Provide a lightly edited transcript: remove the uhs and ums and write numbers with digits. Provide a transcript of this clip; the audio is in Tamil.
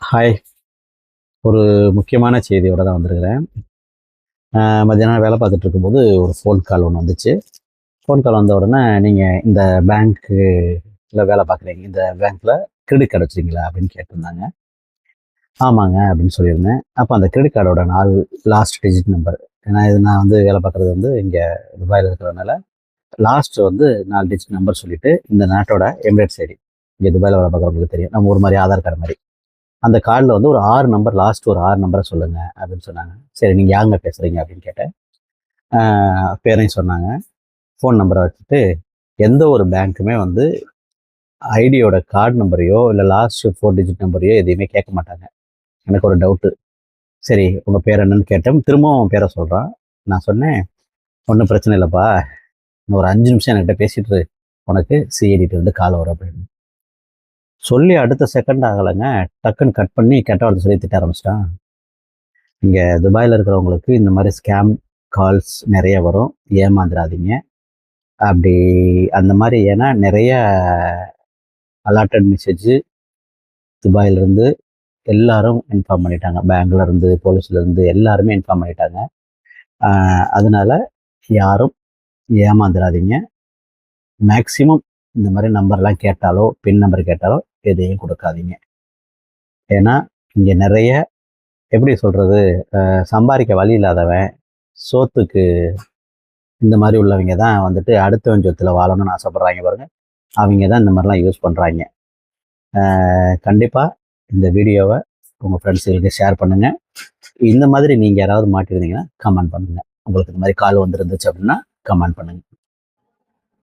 ஹாய். ஒரு முக்கியமான செய்தியோட தான் வந்திருக்கிறேன். மத்தியானம் வேலை பார்த்துட்டு இருக்கும்போது ஒரு ஃபோன் கால் ஒண்ணு வந்துச்சு. ஃபோன் கால் வந்த உடனே, "நீங்க இந்த பேங்க்குல வேலை பார்க்குறீங்க. இந்த பேங்க்ல கிரெடிட் கார்டு வச்சிருக்கீங்களா?" அப்படின்னு கேட்டிருந்தாங்க. "ஆமாங்க" அப்படின்னு சொல்லியிருந்தேன். அப்போ அந்த கிரெடிட் கார்டோட லாஸ்ட் டிஜிட் நம்பர். ஏன்னா இது நான் வந்து வேலை பார்க்குறது வந்து இங்க துபாயில இருக்கிறதுனால, லாஸ்ட் வந்து 4 டிஜிட் நம்பர் சொல்லிட்டு, இந்த நாட்டோட எமிரேட்ஸ் ஐடி. இங்க துபாயில வேலை பார்க்குறவங்களுக்கு தெரியும். நம்ம ஊர் மாரி ஆதார் கார்டு மாரி. அந்த கார்டில் வந்து ஒரு 6 நம்பர், லாஸ்ட் ஒரு 6 நம்பரை சொல்லுங்க அப்படின்னு சொன்னாங்க. சரி, நீங்கள் யாருங்க பேசுகிறீங்க அப்படின்னு கேட்டேன். பேரையும் சொன்னாங்க, ஃபோன் நம்பரை வச்சுட்டு, எந்த ஒரு பேங்க்குமே வந்து ஐடியோட கார்டு நம்பரையோ இல்லை லாஸ்ட் 4 டிஜிட் நம்பரையோ எதையுமே கேட்க மாட்டாங்க. எனக்கு ஒரு டவுட்டு. சரி, உங்கள் பேர் என்னன்னு கேட்டேன். திரும்பவும் அவன் பேரை சொல்கிறான். நான் சொன்னேன், ஒன்றும் பிரச்சனை இல்லைப்பா, இன்னும் ஒரு 5 நிமிஷம் என்கிட்ட பேசிட்டு உனக்கு சிஐடிட்டு வந்து கால் வரும் அப்படின்னு சொல்லி அடுத்த செகண்ட் ஆகலைங்க, டக்குன்னு கட் பண்ணி கெட்ட வார்த்தை சொல்லி திட்ட ஆரம்பிச்சிட்டான். இங்கே துபாயில் இருக்கிறவங்களுக்கு இந்த மாதிரி ஸ்கேம் கால்ஸ் நிறைய வரும், ஏமாந்துடாதீங்க. அப்படி அந்த மாதிரி ஏன்னா நிறைய அலாட்டட் மெசேஜு துபாயிலிருந்து எல்லாரும் இன்ஃபார்ம் பண்ணிட்டாங்க. பேங்க்லேருந்து போலீஸ்லேருந்து எல்லாருமே இன்ஃபார்ம் பண்ணிட்டாங்க. அதனால யாரும் ஏமாந்துடாதீங்க. மேக்சிமம் இந்த மாதிரி நம்பர்லாம் கேட்டாலோ பின் நம்பர் கேட்டாலோ எதையும் கொடுக்காதீங்க. ஏன்னா இங்கே நிறைய எப்படி சொல்கிறது, சம்பாதிக்க வழி இல்லாதவன், சோத்துக்கு இந்த மாதிரி உள்ளவங்க தான் வந்துட்டு அடுத்தவன் சொத்தில் வாழணும்னு ஆசைப்பட்றாங்க பாருங்கள். அவங்க தான் இந்த மாதிரிலாம் யூஸ் பண்ணுறாங்க. கண்டிப்பாக இந்த வீடியோவை உங்கள் ஃப்ரெண்ட்ஸுகளுக்கு ஷேர் பண்ணுங்கள். இந்த மாதிரி நீங்கள் யாராவது மாட்டிருந்தீங்கன்னா கமெண்ட் பண்ணுங்கள். உங்களுக்கு இந்த மாதிரி கால் வந்துருந்துச்சு அப்படின்னா கமெண்ட் பண்ணுங்கள்.